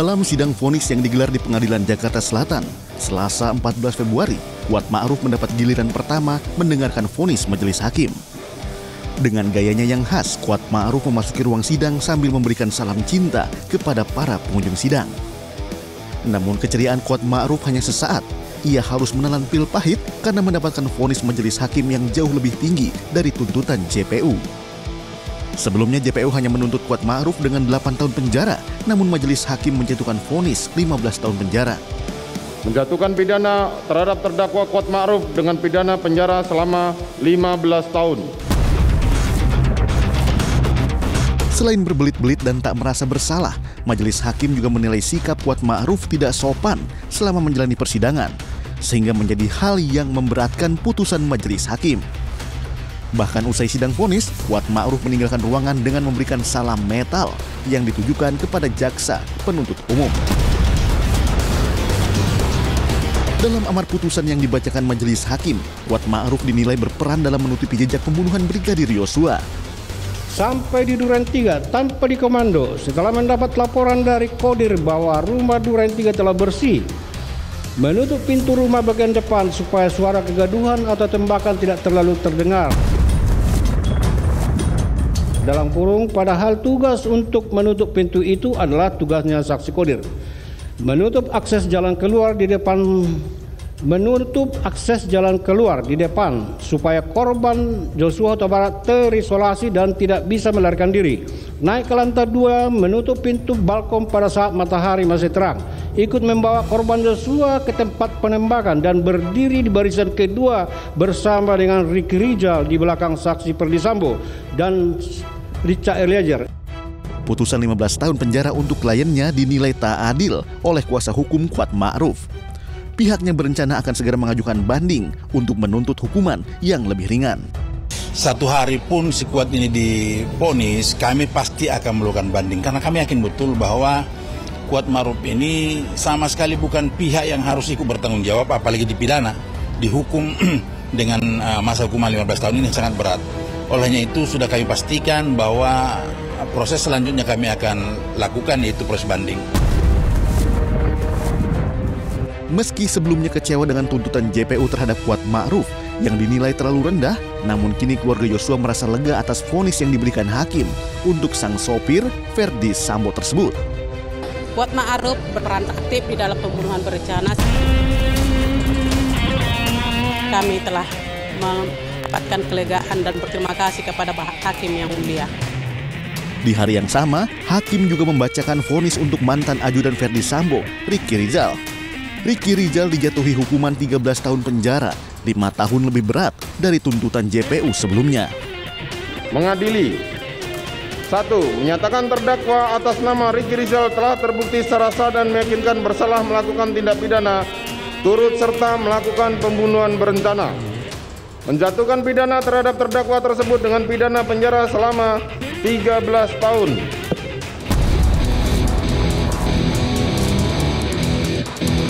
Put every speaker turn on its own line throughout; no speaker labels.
Dalam sidang vonis yang digelar di Pengadilan Jakarta Selatan, Selasa 14 Februari, Kuat Ma'ruf mendapat giliran pertama mendengarkan vonis majelis hakim. Dengan gayanya yang khas, Kuat Ma'ruf memasuki ruang sidang sambil memberikan salam cinta kepada para pengunjung sidang. Namun keceriaan Kuat Ma'ruf hanya sesaat. Ia harus menelan pil pahit karena mendapatkan vonis majelis hakim yang jauh lebih tinggi dari tuntutan JPU. Sebelumnya JPU hanya menuntut Kuat Ma'ruf dengan 8 tahun penjara, namun majelis hakim menjatuhkan vonis 15 tahun penjara.
Menjatuhkan pidana terhadap terdakwa Kuat Ma'ruf dengan pidana penjara selama 15 tahun.
Selain berbelit-belit dan tak merasa bersalah, majelis hakim juga menilai sikap Kuat Ma'ruf tidak sopan selama menjalani persidangan, sehingga menjadi hal yang memberatkan putusan majelis hakim. Bahkan usai sidang vonis, Kuat Ma'ruf meninggalkan ruangan dengan memberikan salam metal yang ditujukan kepada jaksa penuntut umum. Dalam amar putusan yang dibacakan majelis hakim, Kuat Ma'ruf dinilai berperan dalam menutupi jejak pembunuhan Brigadir Yosua.
Sampai di Duren 3 tanpa dikomando setelah mendapat laporan dari Kodir bahwa rumah Duren 3 telah bersih, menutup pintu rumah bagian depan supaya suara kegaduhan atau tembakan tidak terlalu terdengar. Dalam kurung, padahal tugas untuk menutup pintu itu adalah tugasnya saksi Kodir. Menutup akses jalan keluar di depan supaya korban Joshua Huta Barat terisolasi dan tidak bisa melarikan diri. Naik ke lantai 2, menutup pintu balkon pada saat matahari masih terang. Ikut membawa korban Joshua ke tempat penembakan dan berdiri di barisan kedua bersama dengan Ricky Rizal di belakang saksi Perdi Sambo dan Richard Eliezer.
Putusan 15 tahun penjara untuk kliennya dinilai tak adil oleh kuasa hukum Kuat Ma'ruf. Pihaknya berencana akan segera mengajukan banding untuk menuntut hukuman yang lebih ringan.
Satu hari pun si Kuat ini divonis, kami pasti akan melakukan banding. Karena kami yakin betul bahwa Kuat Ma'ruf ini sama sekali bukan pihak yang harus ikut bertanggung jawab, apalagi dipidana, dihukum dengan masa hukuman 15 tahun ini sangat berat. Olehnya itu sudah kami pastikan bahwa proses selanjutnya kami akan lakukan yaitu proses banding.
Meski sebelumnya kecewa dengan tuntutan JPU terhadap Kuat Ma'ruf yang dinilai terlalu rendah, namun kini keluarga Yosua merasa lega atas vonis yang diberikan hakim untuk sang sopir Perdi Sambo tersebut.
Kuat Ma'ruf berperan aktif di dalam pembunuhan berencana. Kami telah mendapatkan kelegaan dan berterima kasih kepada hakim yang mulia.
Di hari yang sama, hakim juga membacakan vonis untuk mantan ajudan Perdi Sambo, Ricky Rizal. Ricky Rizal dijatuhi hukuman 13 tahun penjara, 5 tahun lebih berat dari tuntutan JPU sebelumnya.
Mengadili. 1. Menyatakan terdakwa atas nama Ricky Rizal telah terbukti secara sah dan meyakinkan bersalah melakukan tindak pidana, turut serta melakukan pembunuhan berencana. Menjatuhkan pidana terhadap terdakwa tersebut dengan pidana penjara selama 13 tahun.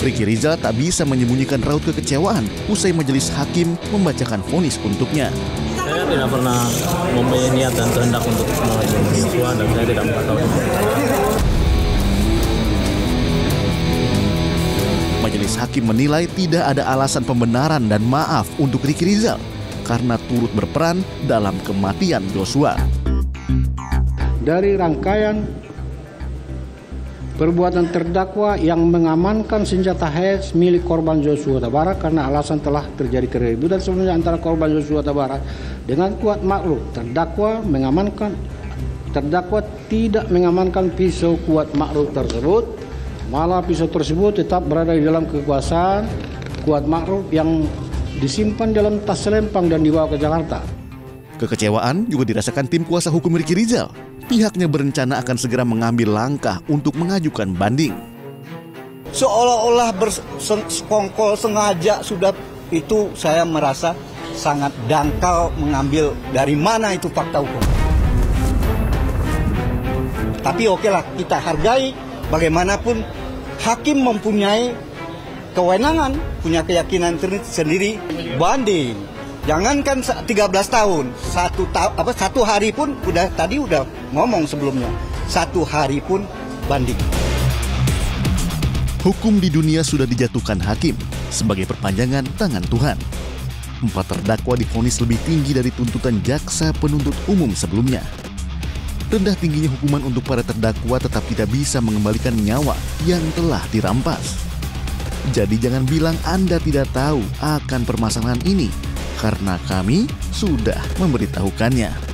Ricky Rizal tak bisa menyembunyikan raut kekecewaan usai majelis hakim membacakan vonis untuknya.
Saya tidak pernah mempunyai niat dan kehendak untuk membunuh Joshua dan saya tidak mengetahui.
Majelis hakim menilai tidak ada alasan pembenaran dan maaf untuk Ricky Rizal karena turut berperan dalam kematian Joshua.
Dari rangkaian perbuatan terdakwa yang mengamankan senjata HS milik korban Joshua Huta Barat karena alasan telah terjadi keributan sebelumnya antara korban Joshua Huta Barat dengan Kuat Ma'ruf. Terdakwa tidak mengamankan pisau Kuat Ma'ruf tersebut, malah pisau tersebut tetap berada di dalam kekuasaan Kuat Ma'ruf yang disimpan dalam tas selempang dan dibawa ke Jakarta.
Kekecewaan juga dirasakan tim kuasa hukum Ricky Rizal. Pihaknya berencana akan segera mengambil langkah untuk mengajukan banding.
Seolah-olah bersekongkol sengaja sudah, itu saya merasa sangat dangkal mengambil dari mana itu fakta hukum. Tapi okelah, kita hargai bagaimanapun hakim mempunyai kewenangan, punya keyakinan sendiri, banding. Jangankan 13 tahun, satu hari pun tadi udah ngomong sebelumnya, 1 hari pun banding.
Hukum di dunia sudah dijatuhkan hakim sebagai perpanjangan tangan Tuhan. 4 terdakwa divonis lebih tinggi dari tuntutan jaksa penuntut umum sebelumnya. Rendah tingginya hukuman untuk para terdakwa tetap tidak bisa mengembalikan nyawa yang telah dirampas. Jadi jangan bilang Anda tidak tahu akan permasalahan ini, karena kami sudah memberitahukannya.